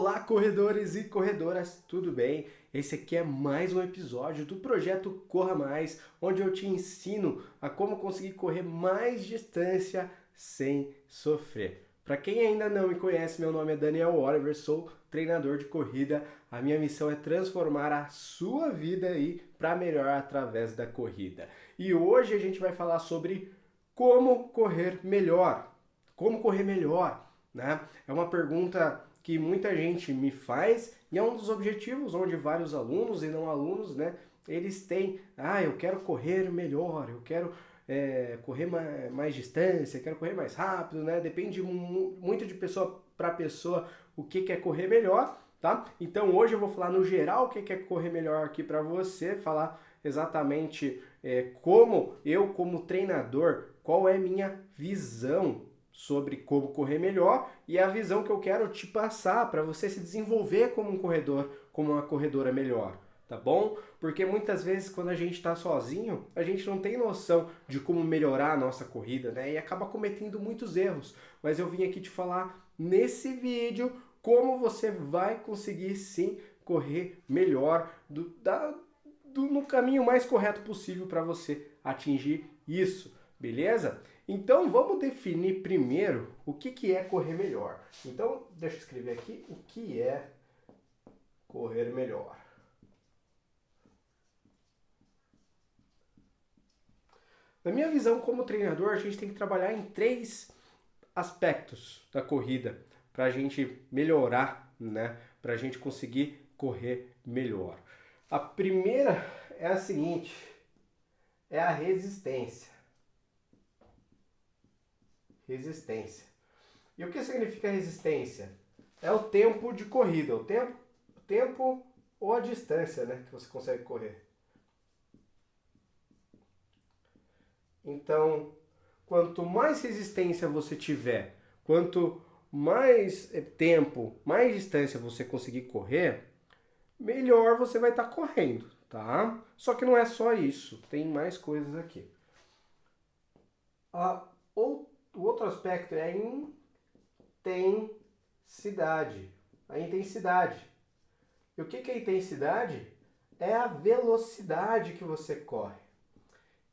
Olá, corredores e corredoras, tudo bem? Esse aqui é mais um episódio do projeto Corra Mais, onde eu te ensino a como conseguir correr mais distância sem sofrer. Para quem ainda não me conhece, meu nome é Daniel Oliver, sou treinador de corrida. A minha missão é transformar a sua vida aí para melhor através da corrida. E hoje a gente vai falar sobre como correr melhor. Como correr melhor, né? É uma pergunta que muita gente me faz e é um dos objetivos onde vários alunos e não alunos, né, eles têm, eu quero correr melhor, eu quero correr mais distância, quero correr mais rápido, né? Depende muito de pessoa para pessoa o que é correr melhor, tá? Então hoje eu vou falar no geral o que é correr melhor aqui para você, falar exatamente como eu, como treinador, qual é minha visão sobre como correr melhor e a visão que eu quero te passar para você se desenvolver como um corredor, como uma corredora melhor, tá bom? Porque muitas vezes quando a gente está sozinho, a gente não tem noção de como melhorar a nossa corrida, né? E acaba cometendo muitos erros. Mas eu vim aqui te falar nesse vídeo como você vai conseguir sim correr melhor no caminho mais correto possível para você atingir isso, beleza? Então vamos definir primeiro o que é correr melhor. Então deixa eu escrever aqui o que é correr melhor. Na minha visão como treinador, a gente tem que trabalhar em três aspectos da corrida para a gente melhorar, né? Para a gente conseguir correr melhor. A primeira é a seguinte, é a resistência. Resistência. E o que significa resistência? É o tempo de corrida, o tempo ou a distância, né, que você consegue correr. Então, quanto mais resistência você tiver, quanto mais tempo, mais distância você conseguir correr, melhor você vai estar correndo, tá? Só que não é só isso, tem mais coisas aqui. O outro aspecto é a intensidade. A intensidade. E o que é intensidade? É a velocidade que você corre.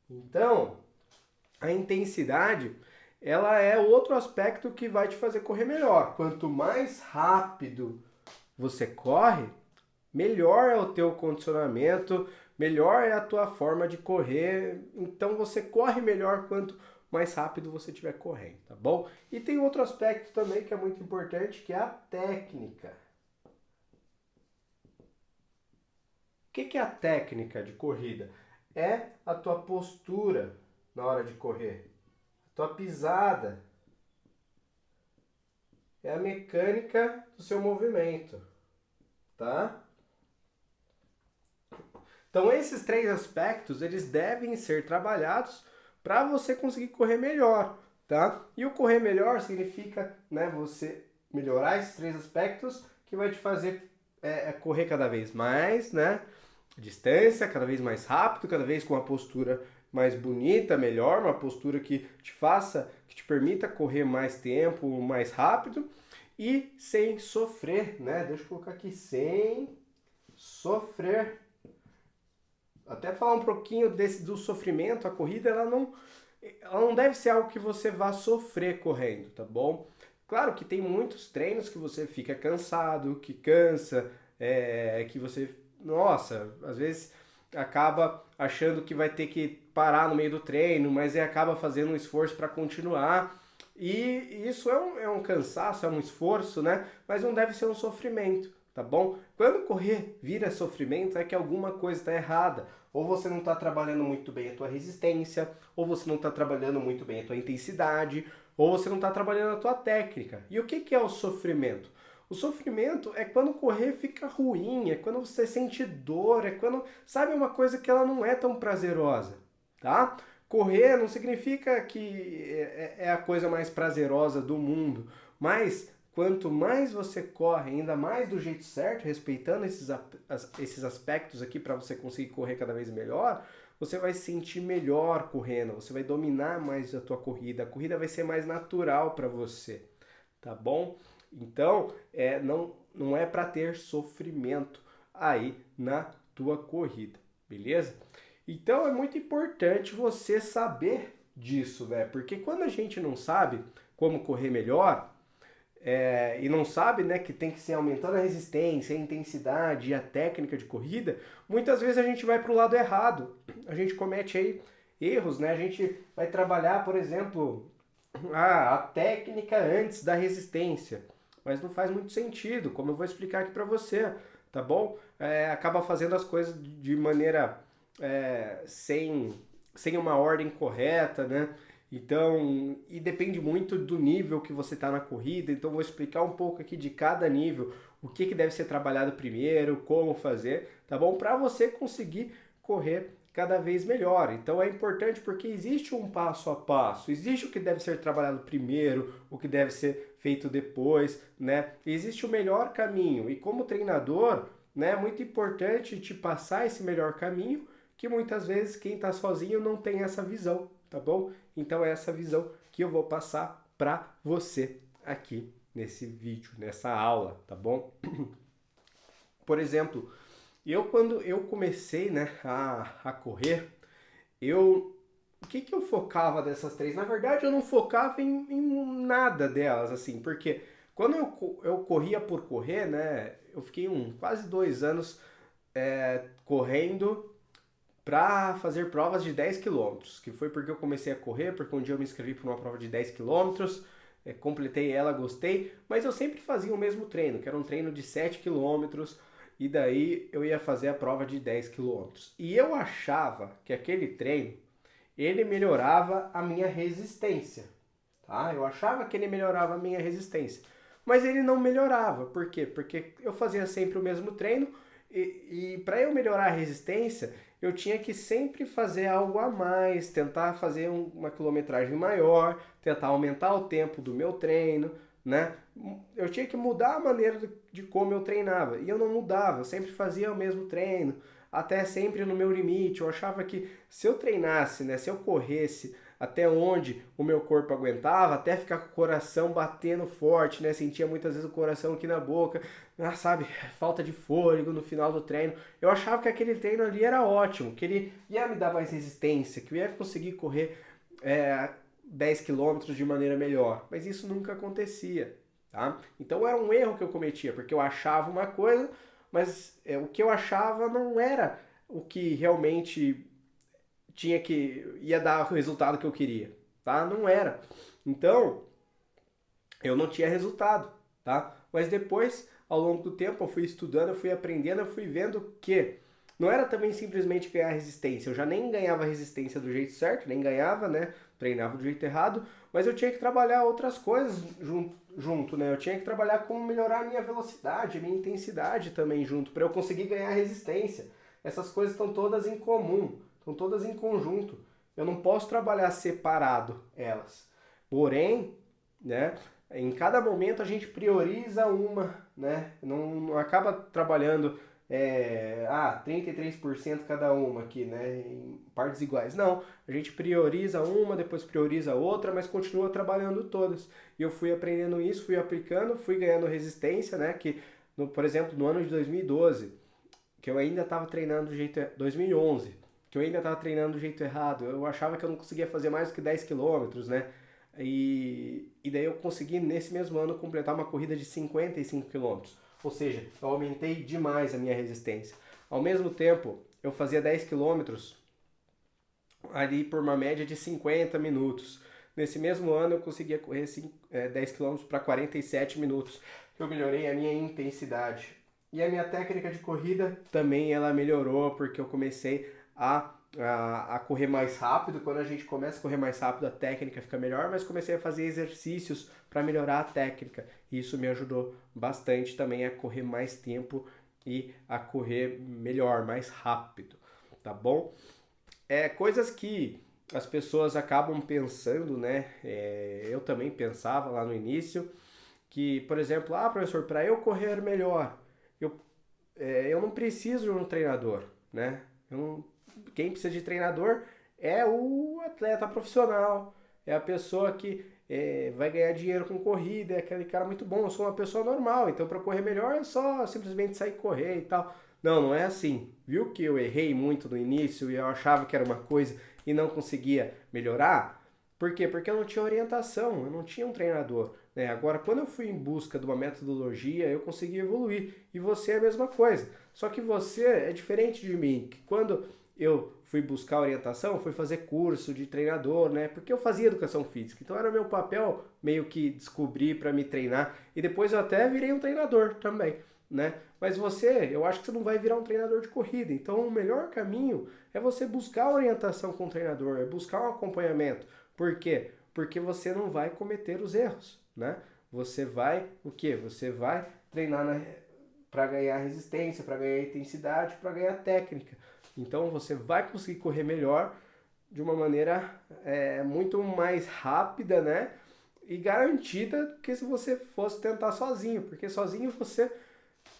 Então, a intensidade, ela é outro aspecto que vai te fazer correr melhor. Quanto mais rápido você corre, melhor é o teu condicionamento, melhor é a tua forma de correr. Então você corre melhor quanto mais rápido você estiver correndo, tá bom? E tem outro aspecto também que é muito importante, que é a técnica. O que é a técnica de corrida? É a tua postura na hora de correr, a tua pisada, é a mecânica do seu movimento, tá? Então esses três aspectos, eles devem ser trabalhados para você conseguir correr melhor, tá? E o correr melhor significa, né, você melhorar esses três aspectos que vai te fazer correr cada vez mais, né? Distância, cada vez mais rápido, cada vez com uma postura mais bonita, melhor, uma postura que te faça, que te permita correr mais tempo, mais rápido e sem sofrer, né? Deixa eu colocar aqui, sem sofrer. Até falar um pouquinho do sofrimento, a corrida ela não deve ser algo que você vá sofrer correndo, tá bom? Claro que tem muitos treinos que você fica cansado, que cansa, que você, nossa, às vezes acaba achando que vai ter que parar no meio do treino, mas acaba fazendo um esforço para continuar. E isso é um cansaço, é um esforço, né? Mas não deve ser um sofrimento, tá bom? Quando correr vira sofrimento, é que alguma coisa está errada. Ou você não está trabalhando muito bem a tua resistência, ou você não está trabalhando muito bem a tua intensidade, ou você não está trabalhando a tua técnica. E o que é o sofrimento? O sofrimento é quando correr fica ruim, é quando você sente dor, é quando, sabe, uma coisa que ela não é tão prazerosa, tá? Correr não significa que é a coisa mais prazerosa do mundo, mas quanto mais você corre, ainda mais do jeito certo, respeitando esses aspectos aqui para você conseguir correr cada vez melhor, você vai se sentir melhor correndo, você vai dominar mais a tua corrida, a corrida vai ser mais natural para você, tá bom? Então, não é para ter sofrimento aí na tua corrida, beleza? Então é muito importante você saber disso, né? Porque quando a gente não sabe como correr melhor, e não sabe, né, que tem que ser aumentando a resistência, a intensidade e a técnica de corrida, muitas vezes a gente vai para o lado errado. A gente comete aí erros, né? A gente vai trabalhar, por exemplo, a técnica antes da resistência, mas não faz muito sentido, como eu vou explicar aqui para você, tá bom? Acaba fazendo as coisas de maneira sem uma ordem correta, né? Então, e depende muito do nível que você está na corrida, então vou explicar um pouco aqui de cada nível, o que deve ser trabalhado primeiro, como fazer, tá bom? Para você conseguir correr cada vez melhor. Então é importante porque existe um passo a passo, existe o que deve ser trabalhado primeiro, o que deve ser feito depois, né? Existe o melhor caminho e como treinador, né, é muito importante te passar esse melhor caminho, que muitas vezes quem está sozinho não tem essa visão, tá bom? Então é essa visão que eu vou passar para você aqui nesse vídeo, nessa aula, tá bom? Por exemplo, quando eu comecei, né, a correr, o que eu focava dessas três? Na verdade, eu não focava em nada delas, assim, porque quando eu corria por correr, né, eu fiquei quase 2 anos correndo para fazer provas de 10 quilômetros, que foi porque eu comecei a correr, porque um dia eu me inscrevi para uma prova de 10 quilômetros, completei ela, gostei, mas eu sempre fazia o mesmo treino, que era um treino de 7 quilômetros, e daí eu ia fazer a prova de 10 quilômetros. E eu achava que aquele treino, ele melhorava a minha resistência, tá? Eu achava que ele melhorava a minha resistência, mas ele não melhorava. Por quê? Porque eu fazia sempre o mesmo treino, e para eu melhorar a resistência, eu tinha que sempre fazer algo a mais, tentar fazer uma quilometragem maior, tentar aumentar o tempo do meu treino, né? Eu tinha que mudar a maneira de como eu treinava, e eu não mudava, eu sempre fazia o mesmo treino, até sempre no meu limite. Eu achava que se eu treinasse, né, se eu corresse até onde o meu corpo aguentava, até ficar com o coração batendo forte, né? Sentia muitas vezes o coração aqui na boca, sabe? Falta de fôlego no final do treino. Eu achava que aquele treino ali era ótimo, que ele ia me dar mais resistência, que eu ia conseguir correr 10 quilômetros de maneira melhor. Mas isso nunca acontecia, tá? Então era um erro que eu cometia, porque eu achava uma coisa, mas o que eu achava não era o que realmente ia dar o resultado que eu queria, tá? Não era. Então, eu não tinha resultado, tá? Mas depois, ao longo do tempo, eu fui estudando, eu fui aprendendo, eu fui vendo que não era também simplesmente ganhar resistência. Eu já nem ganhava resistência do jeito certo, nem ganhava, né? Treinava do jeito errado, mas eu tinha que trabalhar outras coisas junto, né? Eu tinha que trabalhar como melhorar a minha velocidade, a minha intensidade também junto, para eu conseguir ganhar resistência. Essas coisas estão todas em comum, estão todas em conjunto. Eu não posso trabalhar separado elas. Porém, né, em cada momento a gente prioriza uma, né? Não acaba trabalhando 33% cada uma aqui, né, em partes iguais. Não, a gente prioriza uma, depois prioriza outra, mas continua trabalhando todas. E eu fui aprendendo isso, fui aplicando, fui ganhando resistência, né, que, por exemplo, no ano de 2012, que eu ainda estava treinando do jeito... 2011, que eu ainda estava treinando do jeito errado. Eu achava que eu não conseguia fazer mais do que 10 quilômetros, né? E daí eu consegui, nesse mesmo ano, completar uma corrida de 55 quilômetros. Ou seja, eu aumentei demais a minha resistência. Ao mesmo tempo, eu fazia 10 quilômetros ali por uma média de 50 minutos. Nesse mesmo ano, eu conseguia correr 10 quilômetros para 47 minutos. Eu melhorei a minha intensidade. E a minha técnica de corrida também ela melhorou, porque eu comecei a correr mais rápido. Quando a gente começa a correr mais rápido, a técnica fica melhor, mas comecei a fazer exercícios para melhorar a técnica. E isso me ajudou bastante também a correr mais tempo e a correr melhor, mais rápido, tá bom? Coisas que as pessoas acabam pensando, né? Eu também pensava lá no início, que, por exemplo, professor, para eu correr melhor, eu não preciso de um treinador, né? Quem precisa de treinador é o atleta profissional, é a pessoa que vai ganhar dinheiro com corrida, é aquele cara muito bom, eu sou uma pessoa normal, então para correr melhor é só simplesmente sair correr e tal. Não, não é assim. Viu que eu errei muito no início e eu achava que era uma coisa e não conseguia melhorar? Por quê? Porque eu não tinha orientação, eu não tinha um treinador. Né? Agora, quando eu fui em busca de uma metodologia, eu consegui evoluir. E você é a mesma coisa. Só que você é diferente de mim. Que quando eu fui buscar orientação, fui fazer curso de treinador, né? Porque eu fazia educação física. Então era meu papel meio que descobrir para me treinar. E depois eu até virei um treinador também, né? Mas você, eu acho que você não vai virar um treinador de corrida. Então o melhor caminho é você buscar orientação com o treinador, é buscar um acompanhamento. Por quê? Porque você não vai cometer os erros, né? Você vai, o quê? Você vai treinar para ganhar resistência, para ganhar intensidade, para ganhar técnica. Então você vai conseguir correr melhor de uma maneira muito mais rápida, né? E garantida do que se você fosse tentar sozinho, porque sozinho você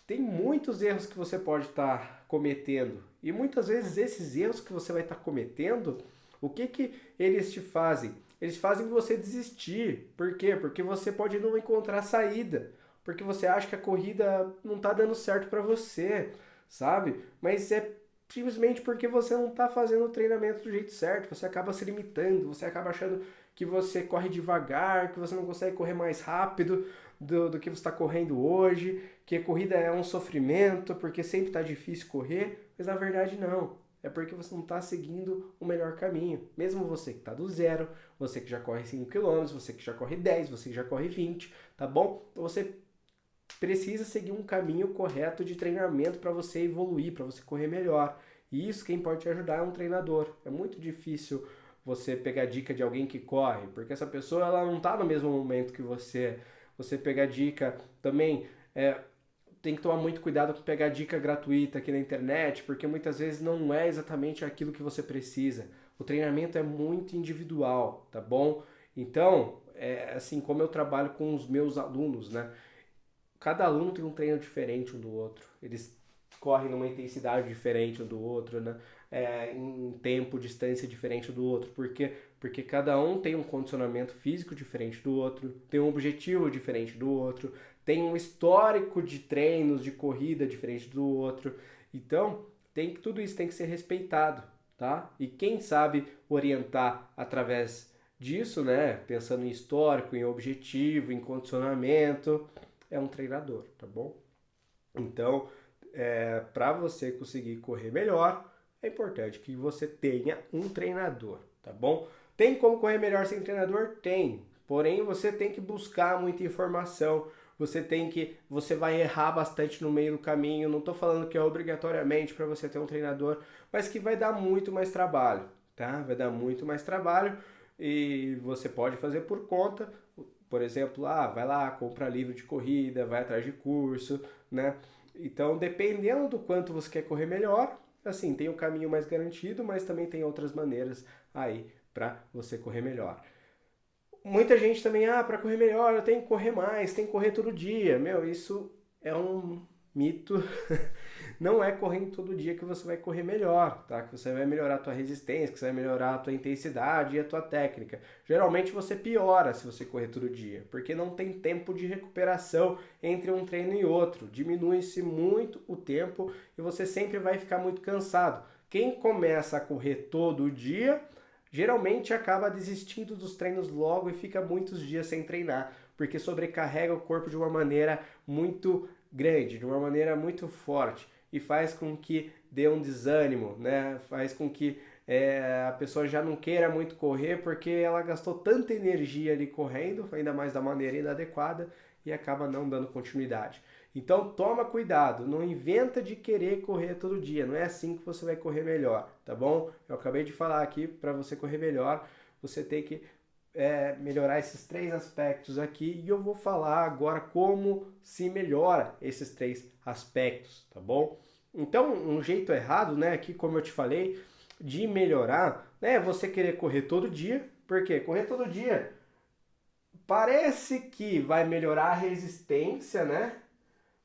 tem muitos erros que você pode estar cometendo. E muitas vezes esses erros que você vai estar cometendo, o que eles te fazem? Eles fazem você desistir. Por quê? Porque você pode não encontrar saída. Porque você acha que a corrida não está dando certo para você, sabe? Mas é simplesmente porque você não está fazendo o treinamento do jeito certo. Você acaba se limitando, você acaba achando que você corre devagar, que você não consegue correr mais rápido do que você está correndo hoje, que a corrida é um sofrimento, porque sempre está difícil correr, mas na verdade não. É porque você não está seguindo o melhor caminho. Mesmo você que está do zero, você que já corre 5 km, você que já corre 10, você que já corre 20, tá bom? Então você precisa seguir um caminho correto de treinamento para você evoluir, para você correr melhor. E isso quem pode te ajudar é um treinador. É muito difícil você pegar dica de alguém que corre, porque essa pessoa ela não está no mesmo momento que você. Você pegar dica também tem que tomar muito cuidado com pegar dica gratuita aqui na internet, porque muitas vezes não é exatamente aquilo que você precisa. O treinamento é muito individual, tá bom? Então, assim como eu trabalho com os meus alunos, né? Cada aluno tem um treino diferente um do outro. Eles correm numa intensidade diferente um do outro, né? Em tempo, distância diferente do outro. Por quê? Porque cada um tem um condicionamento físico diferente do outro, tem um objetivo diferente do outro, tem um histórico de treinos, de corrida diferente do outro. Então, tudo isso tem que ser respeitado, tá? E quem sabe orientar através disso, né? Pensando em histórico, em objetivo, em condicionamento, é um treinador, tá bom? Então, para você conseguir correr melhor, é importante que você tenha um treinador, tá bom? Tem como correr melhor sem treinador? Tem. Porém, você tem que buscar muita informação. Você vai errar bastante no meio do caminho. Não estou falando que é obrigatoriamente para você ter um treinador, mas que vai dar muito mais trabalho, tá? Vai dar muito mais trabalho e você pode fazer por conta. Por exemplo, vai lá, compra livro de corrida, vai atrás de curso, né? Então, dependendo do quanto você quer correr melhor, assim, tem um caminho mais garantido, mas também tem outras maneiras aí para você correr melhor. Muita gente também, para correr melhor, eu tenho que correr mais, tenho que correr todo dia. Meu, isso é um mito. Não é correndo todo dia que você vai correr melhor, tá? Que você vai melhorar a tua resistência, que você vai melhorar a tua intensidade e a tua técnica. Geralmente você piora se você correr todo dia, porque não tem tempo de recuperação entre um treino e outro. Diminui-se muito o tempo e você sempre vai ficar muito cansado. Quem começa a correr todo dia, geralmente acaba desistindo dos treinos logo e fica muitos dias sem treinar, porque sobrecarrega o corpo de uma maneira muito grande, de uma maneira muito forte e faz com que dê um desânimo, né? Faz com que a pessoa já não queira muito correr porque ela gastou tanta energia ali correndo, ainda mais da maneira inadequada, e acaba não dando continuidade. Então toma cuidado, não inventa de querer correr todo dia, não é assim que você vai correr melhor, tá bom? Eu acabei de falar aqui, para você correr melhor, você tem que melhorar esses 3 aspectos aqui e eu vou falar agora como se melhora esses 3 aspectos, tá bom? Então, um jeito errado, né, aqui como eu te falei, de melhorar, né, é você querer correr todo dia. Por quê? Correr todo dia parece que vai melhorar a resistência, né?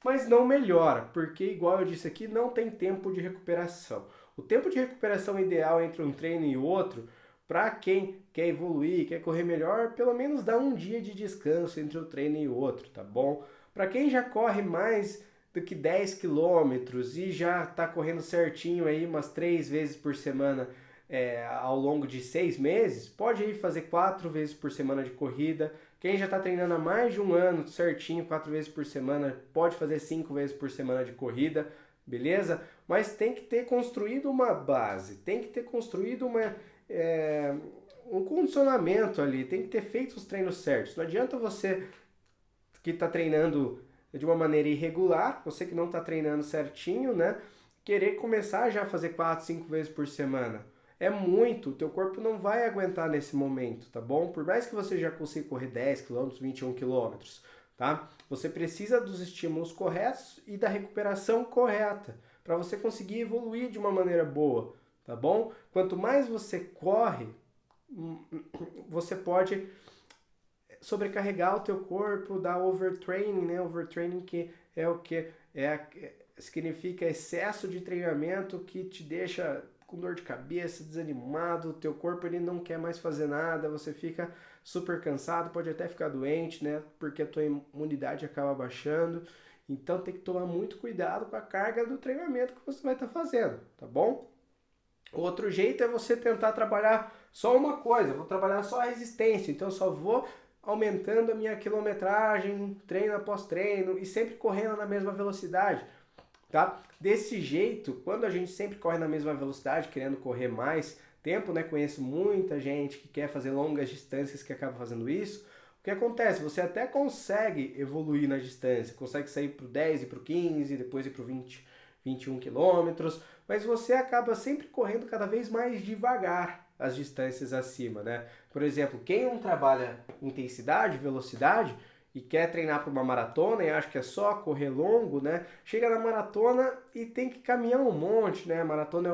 Mas não melhora, porque igual eu disse aqui, não tem tempo de recuperação. O tempo de recuperação ideal entre um treino e outro, para quem quer evoluir, quer correr melhor, pelo menos dá um dia de descanso entre o treino e o outro, tá bom? Para quem já corre mais do que 10 quilômetros e já está correndo certinho aí umas 3 vezes por semana ao longo de 6 meses, pode ir fazer 4 vezes por semana de corrida. Quem já está treinando há mais de um ano certinho, 4 vezes por semana, pode fazer 5 vezes por semana de corrida, beleza? Mas tem que ter construído uma base, tem que ter construído um condicionamento ali, tem que ter feito os treinos certos. Não adianta você que está treinando de uma maneira irregular, você que não está treinando certinho, né? Querer começar já a fazer 4, 5 vezes por semana. É muito, o teu corpo não vai aguentar nesse momento, tá bom? Por mais que você já consiga correr 10 km, 21 km, tá? Você precisa dos estímulos corretos e da recuperação correta para você conseguir evoluir de uma maneira boa, tá bom? Quanto mais você corre, você pode sobrecarregar o teu corpo, dar overtraining, né? Overtraining que é o que significa excesso de treinamento que te deixa com dor de cabeça, desanimado, o teu corpo ele não quer mais fazer nada, você fica super cansado, pode até ficar doente, né? Porque a tua imunidade acaba baixando. Então tem que tomar muito cuidado com a carga do treinamento que você vai estar fazendo, tá bom? Outro jeito é você tentar trabalhar só uma coisa, vou trabalhar só a resistência, então eu só vou aumentando a minha quilometragem, treino após treino e sempre correndo na mesma velocidade. Tá? Desse jeito, quando a gente sempre corre na mesma velocidade, querendo correr mais tempo, né? Conheço muita gente que quer fazer longas distâncias que acaba fazendo isso. O que acontece? Você até consegue evoluir na distância, consegue sair para o 10 e para o 15, depois ir para o 20, 21 quilômetros, mas você acaba sempre correndo cada vez mais devagar as distâncias acima, né? Por exemplo, quem não trabalha intensidade, velocidade, e quer treinar para uma maratona e acha que é só correr longo, né? Chega na maratona e tem que caminhar um monte, né? A maratona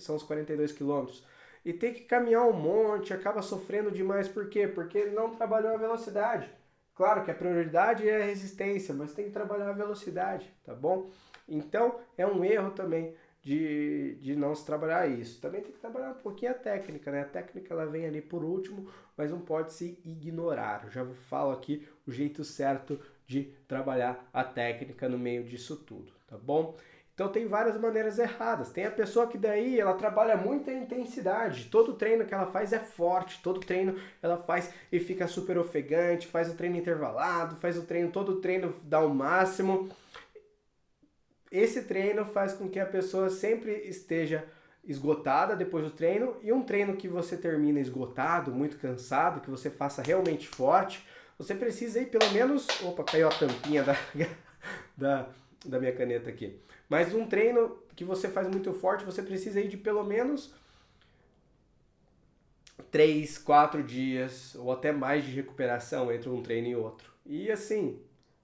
são os 42 quilômetros. E tem que caminhar um monte, acaba sofrendo demais. Por quê? Porque ele não trabalhou a velocidade. Claro que a prioridade é a resistência, mas tem que trabalhar a velocidade, tá bom? Então, é um erro também de não se trabalhar isso. Também tem que trabalhar um pouquinho a técnica, né? A técnica ela vem ali por último, mas não pode se ignorar. Eu já falo aqui o jeito certo de trabalhar a técnica no meio disso tudo, tá bom? Então tem várias maneiras erradas. Tem a pessoa que daí ela trabalha muita intensidade. Todo treino que ela faz é forte, todo treino ela faz e fica super ofegante, faz o treino intervalado, faz o treino, todo treino dá o máximo. Esse treino faz com que a pessoa sempre esteja esgotada depois do treino, e um treino que você termina esgotado, muito cansado, que você faça realmente forte, você precisa ir pelo menos... Opa, caiu a tampinha da minha caneta aqui. Mas um treino que você faz muito forte, você precisa ir de pelo menos 3, 4 dias ou até mais de recuperação entre um treino e outro. E assim,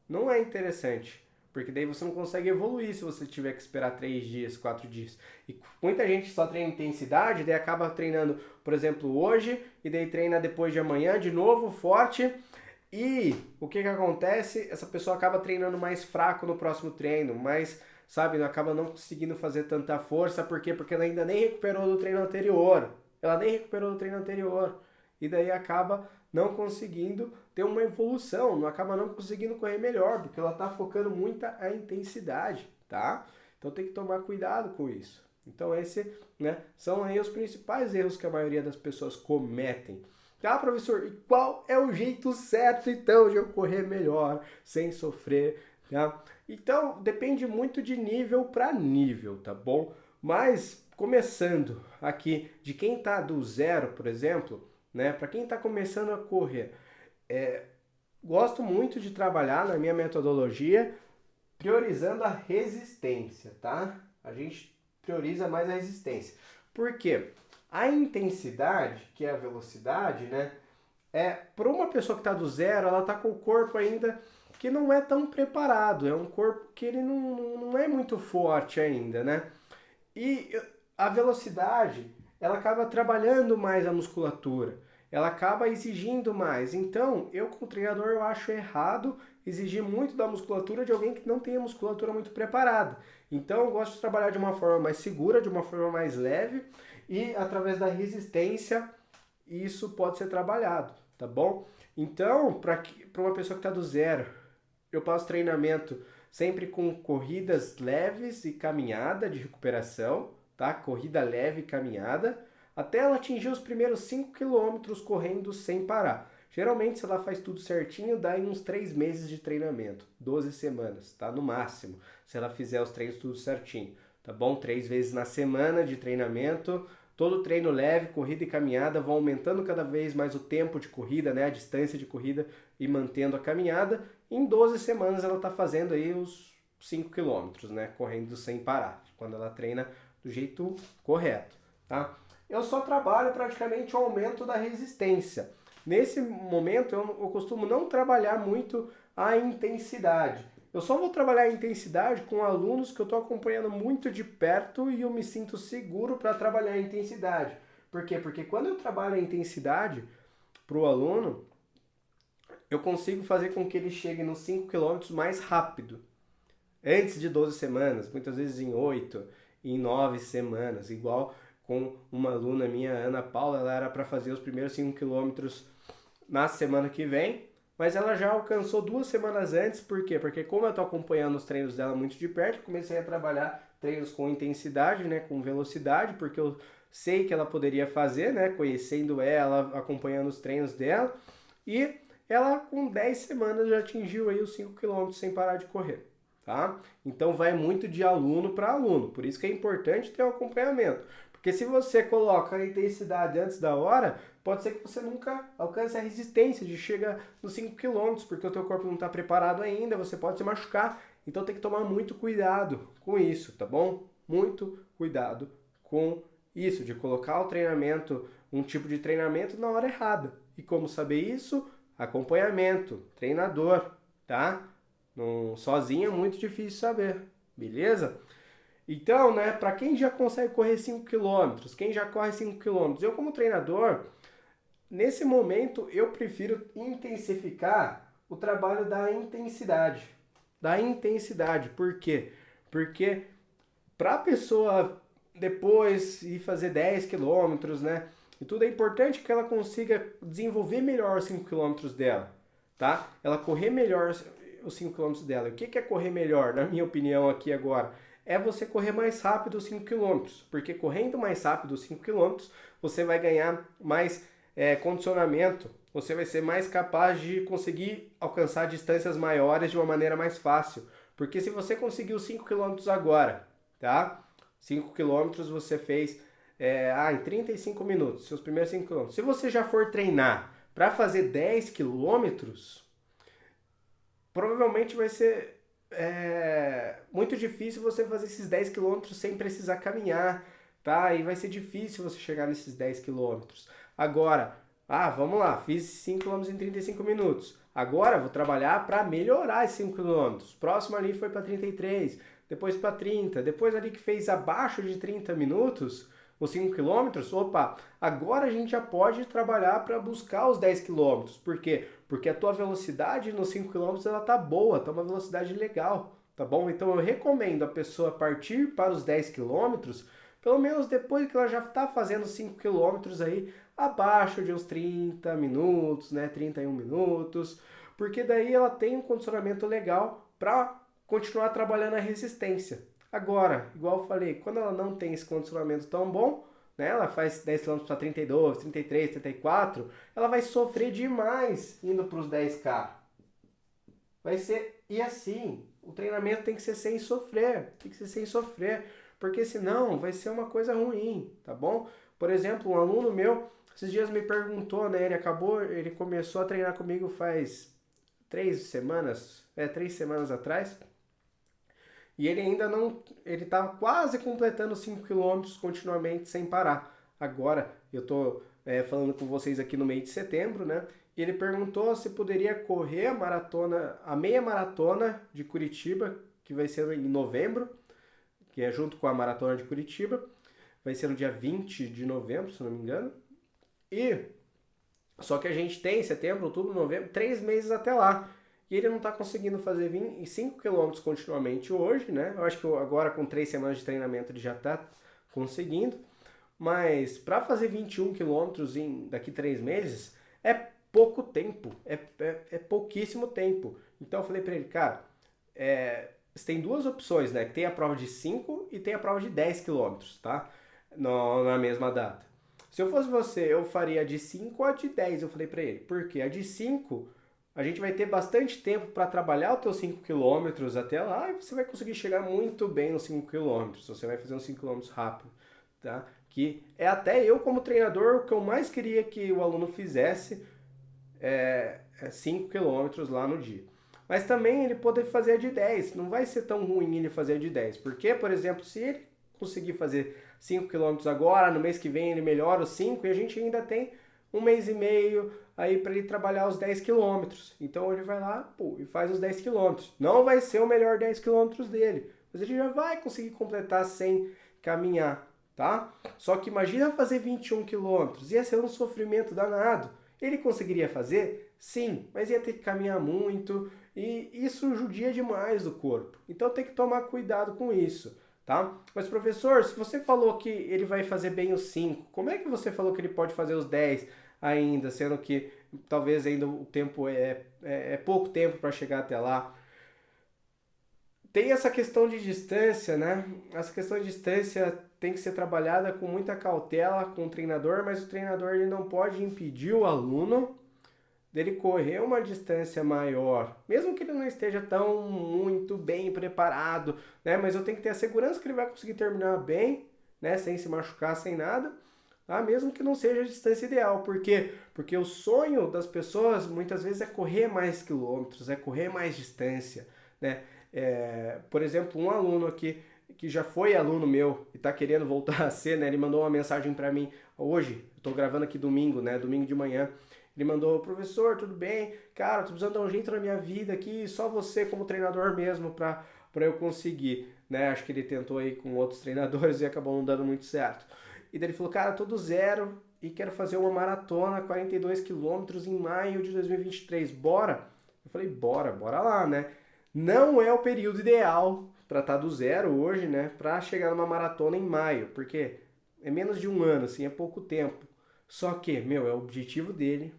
não é interessante. Porque daí você não consegue evoluir se você tiver que esperar 3 dias, 4 dias. E muita gente só treina intensidade, daí acaba treinando, por exemplo, hoje, e daí treina depois de amanhã, de novo, forte. E o que acontece? Essa pessoa acaba treinando mais fraco no próximo treino, mas, sabe, acaba não conseguindo fazer tanta força. Por quê? Porque ela ainda nem recuperou do treino anterior. E daí acaba não conseguindo ter uma evolução, não acaba não conseguindo correr melhor, porque ela está focando muito a intensidade, tá? Então tem que tomar cuidado com isso. Então esse, né, são aí os principais erros que a maioria das pessoas cometem. Tá, professor? E qual é o jeito certo, então, de eu correr melhor, sem sofrer, tá? Então, depende muito de nível para nível, tá bom? Mas, começando aqui, de quem tá do zero, por exemplo, né? Para quem está começando a correr, gosto muito de trabalhar na minha metodologia priorizando a resistência, tá? A gente prioriza mais a resistência. Por quê? A intensidade, que é a velocidade, né? Para uma pessoa que está do zero, ela está com o corpo ainda que não é tão preparado. É um corpo que ele não é muito forte ainda, né? E a velocidade, ela acaba trabalhando mais a musculatura, ela acaba exigindo mais. Então, eu como treinador, eu acho errado exigir muito da musculatura de alguém que não tem a musculatura muito preparada. Então, eu gosto de trabalhar de uma forma mais segura, de uma forma mais leve, e através da resistência, isso pode ser trabalhado, tá bom? Então, para uma pessoa que está do zero, eu passo treinamento sempre com corridas leves e caminhada de recuperação, tá? Corrida leve e caminhada, até ela atingir os primeiros 5 quilômetros correndo sem parar. Geralmente, se ela faz tudo certinho, dá em uns 3 meses de treinamento, 12 semanas, tá? No máximo, se ela fizer os treinos tudo certinho, tá bom? 3 vezes na semana de treinamento, todo treino leve, corrida e caminhada, vão aumentando cada vez mais o tempo de corrida, né? A distância de corrida e mantendo a caminhada. Em 12 semanas ela está fazendo aí os 5 quilômetros, né? Correndo sem parar, quando ela treina do jeito correto, tá? Eu só trabalho praticamente o aumento da resistência. Nesse momento eu costumo não trabalhar muito a intensidade. Eu só vou trabalhar a intensidade com alunos que eu estou acompanhando muito de perto e eu me sinto seguro para trabalhar a intensidade. Por quê? Porque quando eu trabalho a intensidade para o aluno, eu consigo fazer com que ele chegue nos 5 quilômetros mais rápido. Antes de 12 semanas, muitas vezes em 8, em 9 semanas, igual com uma aluna minha, Ana Paula, ela era para fazer os primeiros 5 quilômetros na semana que vem, mas ela já alcançou 2 semanas antes. Por quê? Porque como eu estou acompanhando os treinos dela muito de perto, comecei a trabalhar treinos com intensidade, né, com velocidade, porque eu sei que ela poderia fazer, né, conhecendo ela, acompanhando os treinos dela, e ela com 10 semanas já atingiu aí os 5 km sem parar de correr, tá? Então vai muito de aluno para aluno, por isso que é importante ter um acompanhamento. Porque se você coloca a intensidade antes da hora, pode ser que você nunca alcance a resistência de chegar nos 5 km, porque o teu corpo não está preparado ainda, você pode se machucar. Então tem que tomar muito cuidado com isso, tá bom? Muito cuidado com isso, de colocar o treinamento, um tipo de treinamento na hora errada. E como saber isso? Acompanhamento, treinador, tá? Não, sozinho é muito difícil saber, beleza? Então, né, para quem já consegue correr 5 km, quem já corre 5 km, eu como treinador, nesse momento eu prefiro intensificar o trabalho da intensidade. Da intensidade, por quê? Porque para a pessoa depois ir fazer 10 km, né, e tudo é importante que ela consiga desenvolver melhor os 5 km dela, tá? Ela correr melhor os 5 km dela. O que é correr melhor, na minha opinião aqui agora? É você correr mais rápido os 5 km, porque correndo mais rápido os 5 km, você vai ganhar mais condicionamento, você vai ser mais capaz de conseguir alcançar distâncias maiores de uma maneira mais fácil. Porque se você conseguiu 5 km agora, tá? 5 km você fez em 35 minutos, seus primeiros 5 km. Se você já for treinar para fazer 10 km, provavelmente vai ser muito difícil você fazer esses 10 km sem precisar caminhar, tá? E vai ser difícil você chegar nesses 10 km. Agora, vamos lá, fiz 5 km em 35 minutos. Agora vou trabalhar para melhorar esses 5 km. Próximo ali foi para 33, depois para 30, depois ali que fez abaixo de 30 minutos, os 5 km, opa, agora a gente já pode trabalhar para buscar os 10 km. Por quê? Porque a tua velocidade nos 5 km ela tá boa, tá uma velocidade legal, tá bom? Então eu recomendo a pessoa partir para os 10 km, pelo menos depois que ela já está fazendo 5 km aí, abaixo de uns 30 minutos, né, 31 minutos, porque daí ela tem um condicionamento legal para continuar trabalhando a resistência. Agora, igual eu falei, quando ela não tem esse condicionamento tão bom, né, ela faz 10 km para 32, 33, 34, ela vai sofrer demais indo para os 10K. Vai ser, e assim, o treinamento tem que ser sem sofrer, porque senão vai ser uma coisa ruim, tá bom? Por exemplo, um aluno meu, esses dias me perguntou, né, ele começou a treinar comigo faz 3 semanas atrás, e ele ainda não, ele estava quase completando 5 km continuamente sem parar. Agora eu estou falando com vocês aqui no mês de setembro, né? E ele perguntou se poderia correr a meia maratona de Curitiba, que vai ser em novembro, que é junto com a maratona de Curitiba, vai ser no dia 20 de novembro, se não me engano. E só que a gente tem setembro, outubro, novembro, 3 meses até lá. E ele não está conseguindo fazer 5 km continuamente hoje, né? Eu acho que agora com 3 semanas de treinamento ele já está conseguindo. mas para fazer 21 quilômetros daqui 3 meses é pouco tempo, é pouquíssimo tempo. Então eu falei para ele, cara, você tem duas opções, né? Tem a prova de 5 e tem a prova de 10 quilômetros, tá? Na mesma data. Se eu fosse você, eu faria a de 5 ou a de 10, eu falei para ele. Porque a de 5, a gente vai ter bastante tempo para trabalhar os teus 5 quilômetros até lá e você vai conseguir chegar muito bem nos 5 quilômetros. Você vai fazer uns 5 quilômetros rápido, tá? Que é até eu como treinador, o que eu mais queria que o aluno fizesse 5 quilômetros lá no dia. Mas também ele pode fazer a de 10, não vai ser tão ruim ele fazer a de 10. Porque, por exemplo, se ele conseguir fazer 5 quilômetros agora, no mês que vem ele melhora os 5 e a gente ainda tem um mês e meio aí para ele trabalhar os 10 quilômetros. Então ele vai lá e faz os 10 quilômetros. Não vai ser o melhor 10 quilômetros dele, mas ele já vai conseguir completar sem caminhar, tá? Só que imagina fazer 21 quilômetros, ia ser um sofrimento danado. Ele conseguiria fazer? Sim, mas ia ter que caminhar muito e isso judia demais o corpo. Então tem que tomar cuidado com isso, tá? Mas professor, se você falou que ele vai fazer bem os 5, como é que você falou que ele pode fazer os 10 ainda, sendo que talvez ainda o tempo é pouco tempo para chegar até lá? Tem essa questão de distância, né? Essa questão de distância tem que ser trabalhada com muita cautela com o treinador, mas o treinador ele não pode impedir o aluno dele correr uma distância maior, mesmo que ele não esteja tão muito bem preparado, né? Mas eu tenho que ter a segurança que ele vai conseguir terminar bem, né? Sem se machucar, sem nada, tá? Mesmo que não seja a distância ideal. Por quê? Porque o sonho das pessoas muitas vezes é correr mais quilômetros, é correr mais distância, né? Por exemplo, um aluno aqui que já foi aluno meu e está querendo voltar a ser, né? Ele mandou uma mensagem para mim hoje, estou gravando aqui domingo, né? Domingo de manhã. Ele mandou, professor, tudo bem? Cara, tô precisando dar um jeito na minha vida aqui, só você como treinador mesmo para eu conseguir, né? Acho que ele tentou aí com outros treinadores e acabou não dando muito certo. E daí ele falou, cara, tô do zero e quero fazer uma maratona, 42 quilômetros em maio de 2023, bora? Eu falei, bora lá, né? Não é o período ideal para estar do zero hoje, né? Para chegar numa maratona em maio, porque é menos de um ano, assim, é pouco tempo. Só que, é o objetivo dele,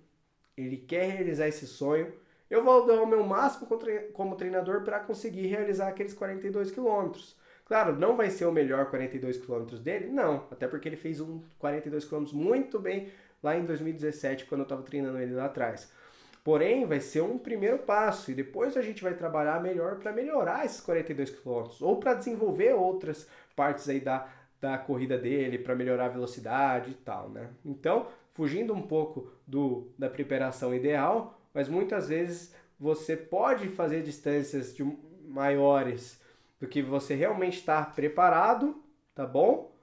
ele quer realizar esse sonho. Eu vou dar o meu máximo como treinador para conseguir realizar aqueles 42 quilômetros. Claro, não vai ser o melhor 42 quilômetros dele, não, até porque ele fez um 42 quilômetros muito bem lá em 2017, quando eu estava treinando ele lá atrás. Porém, vai ser um primeiro passo e depois a gente vai trabalhar melhor para melhorar esses 42 quilômetros ou para desenvolver outras partes aí da corrida dele, para melhorar a velocidade e tal, né? Então, fugindo um pouco da preparação ideal, mas muitas vezes você pode fazer distâncias maiores do que você realmente está preparado, tá bom?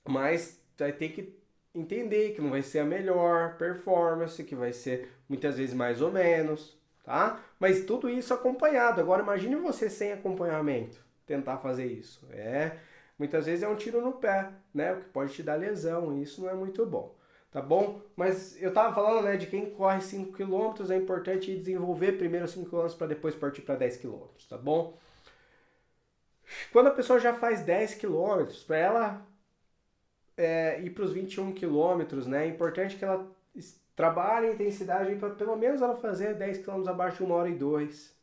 Mas vai ter que entender que não vai ser a melhor performance, que vai ser muitas vezes mais ou menos, tá? Mas tudo isso acompanhado. Agora imagine você sem acompanhamento tentar fazer isso. Muitas vezes é um tiro no pé, né? O que pode te dar lesão, e isso não é muito bom, tá bom? Mas eu tava falando, né, de quem corre 5 km, é importante desenvolver primeiro 5 km para depois partir para 10 km, tá bom? Quando a pessoa já faz 10 km, para ela ir para os 21 quilômetros, né? É importante que ela trabalhe a intensidade para pelo menos ela fazer 10 quilômetros abaixo de 1 hora e 2,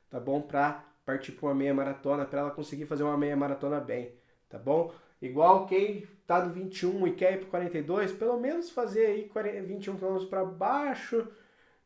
tá bom? Para partir para uma meia maratona, para ela conseguir fazer uma meia maratona bem, tá bom? Igual quem tá no 21 e quer ir para 42, pelo menos fazer aí 21 quilômetros para baixo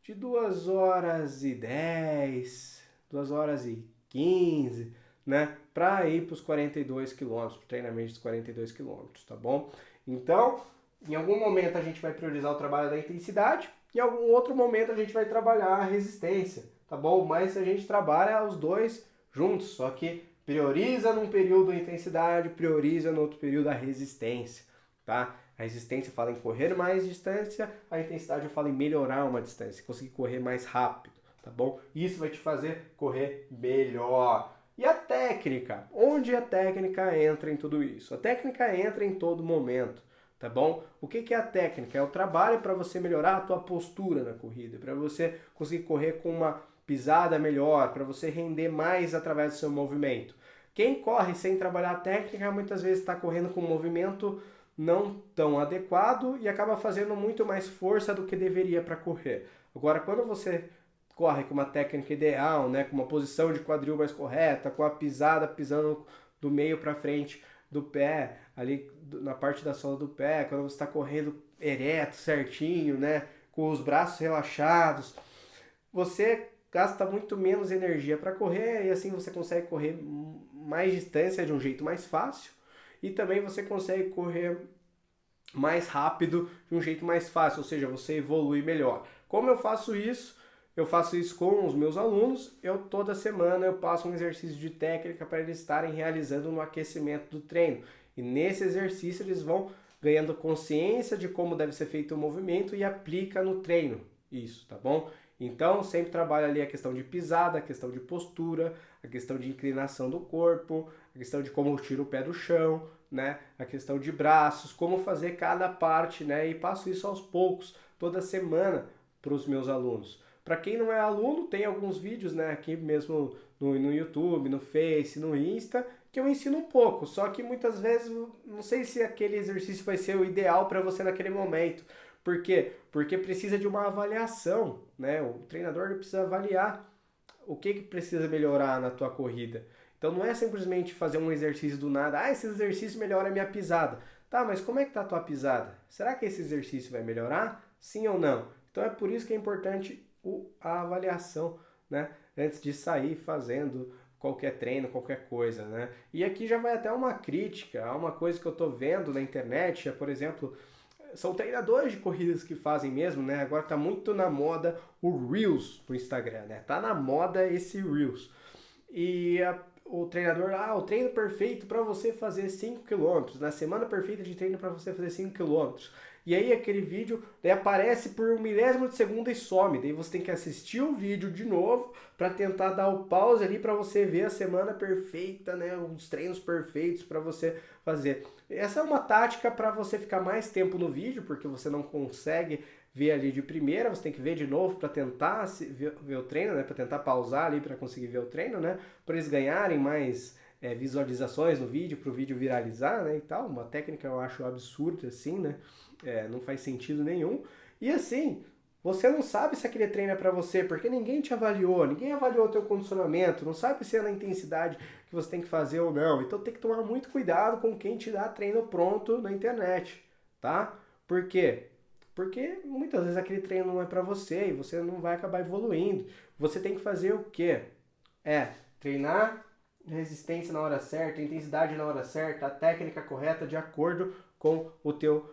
de 2 horas e 10, 2 horas e 15, né? Para ir para os 42 quilômetros, para o treinamento dos 42 quilômetros, tá bom? Então, em algum momento a gente vai priorizar o trabalho da intensidade, e em algum outro momento a gente vai trabalhar a resistência, tá bom? Mas a gente trabalha os dois juntos, só que prioriza num período a intensidade, prioriza no outro período a resistência, tá? A resistência fala em correr mais distância, a intensidade fala em melhorar uma distância, conseguir correr mais rápido, tá bom? Isso vai te fazer correr melhor. E a técnica? Onde a técnica entra em tudo isso? A técnica entra em todo momento, tá bom? O que é a técnica? É o trabalho para você melhorar a tua postura na corrida, para você conseguir correr com uma pisada melhor, para você render mais através do seu movimento. Quem corre sem trabalhar a técnica muitas vezes está correndo com um movimento não tão adequado e acaba fazendo muito mais força do que deveria para correr. Agora, quando você corre com uma técnica ideal, né, com uma posição de quadril mais correta, com a pisada pisando do meio para frente do pé, ali na parte da sola do pé, quando você está correndo ereto, certinho, né, com os braços relaxados, você gasta muito menos energia para correr e assim você consegue correr mais distância de um jeito mais fácil e também você consegue correr mais rápido de um jeito mais fácil, ou seja, você evolui melhor. Como eu faço isso? Eu faço isso com os meus alunos, toda semana eu passo um exercício de técnica para eles estarem realizando no aquecimento do treino. E nesse exercício eles vão ganhando consciência de como deve ser feito o movimento e aplica no treino. Isso, tá bom? Então, sempre trabalho ali a questão de pisada, a questão de postura, a questão de inclinação do corpo, a questão de como eu tiro o pé do chão, né? A questão de braços, como fazer cada parte, né? E passo isso aos poucos, toda semana, para os meus alunos. Para quem não é aluno, tem alguns vídeos, né? Aqui mesmo no YouTube, no Face, no Insta, que eu ensino um pouco. Só que muitas vezes, não sei se aquele exercício vai ser o ideal para você naquele momento. Por quê? Porque precisa de uma avaliação, né? O treinador precisa avaliar o que precisa melhorar na tua corrida. Então não é simplesmente fazer um exercício do nada, esse exercício melhora a minha pisada. Tá, mas como é que tá a tua pisada? Será que esse exercício vai melhorar? Sim ou não? Então é por isso que é importante a avaliação, né? Antes de sair fazendo qualquer treino, qualquer coisa, né? E aqui já vai até uma crítica a uma coisa que eu tô vendo na internet, por exemplo, são treinadores de corridas que fazem mesmo, né? Agora tá muito na moda o Reels no Instagram, né? Tá na moda esse Reels. E o treinador lá, o treino perfeito para você fazer 5 km, na semana perfeita de treino para você fazer 5 km. E aí aquele vídeo daí aparece por 1/1000 de segundo e some. Daí você tem que assistir o vídeo de novo para tentar dar o pause ali para você ver a semana perfeita, né? Os treinos perfeitos para você fazer. Essa é uma tática para você ficar mais tempo no vídeo, porque você não consegue ver ali de primeira, você tem que ver de novo para tentar ver o treino, né? Para tentar pausar ali para conseguir ver o treino, né? Para eles ganharem mais visualizações no vídeo, para o vídeo viralizar, né? E tal. Uma técnica eu acho absurda, assim, né? Não faz sentido nenhum. E assim, você não sabe se aquele treino é para você, porque ninguém te avaliou, ninguém avaliou o teu condicionamento, não sabe se é na intensidade que você tem que fazer ou não. Então tem que tomar muito cuidado com quem te dá treino pronto na internet, tá? Por quê? Porque muitas vezes aquele treino não é para você e você não vai acabar evoluindo. Você tem que fazer o quê? Treinar resistência na hora certa, intensidade na hora certa, a técnica correta de acordo com o teu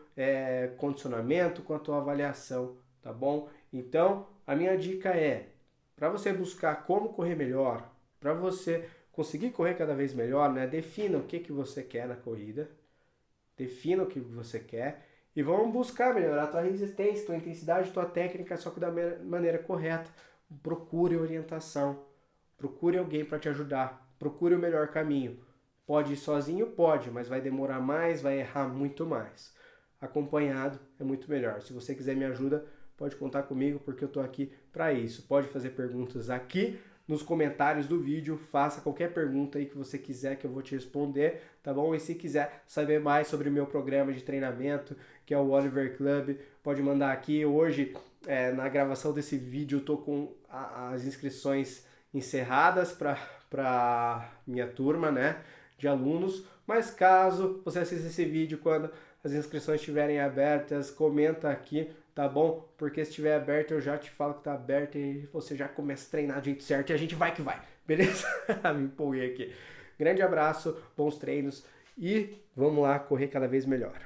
condicionamento, com a tua avaliação, tá bom? Então, a minha dica para você buscar como correr melhor, para você conseguir correr cada vez melhor, né? Defina o que você quer na corrida, defina o que você quer e vamos buscar melhorar a tua resistência, tua intensidade, tua técnica, só que da maneira correta. Procure orientação, procure alguém para te ajudar, procure o melhor caminho. Pode ir sozinho? Pode, mas vai demorar mais, vai errar muito mais. Acompanhado é muito melhor. Se você quiser me ajuda, pode contar comigo, porque eu estou aqui para isso. Pode fazer perguntas aqui nos comentários do vídeo, faça qualquer pergunta aí que você quiser que eu vou te responder, tá bom? E se quiser saber mais sobre o meu programa de treinamento, que é o Oliver Club, pode mandar aqui. Hoje, na gravação desse vídeo, eu tô com as inscrições encerradas para minha turma, né, de alunos, mas caso você assista esse vídeo quando as inscrições estiverem abertas, comenta aqui, tá bom? Porque se estiver aberto eu já te falo que tá aberto e você já começa a treinar do jeito certo e a gente vai que vai, beleza? Me empolguei aqui. Grande abraço, bons treinos e vamos lá correr cada vez melhor.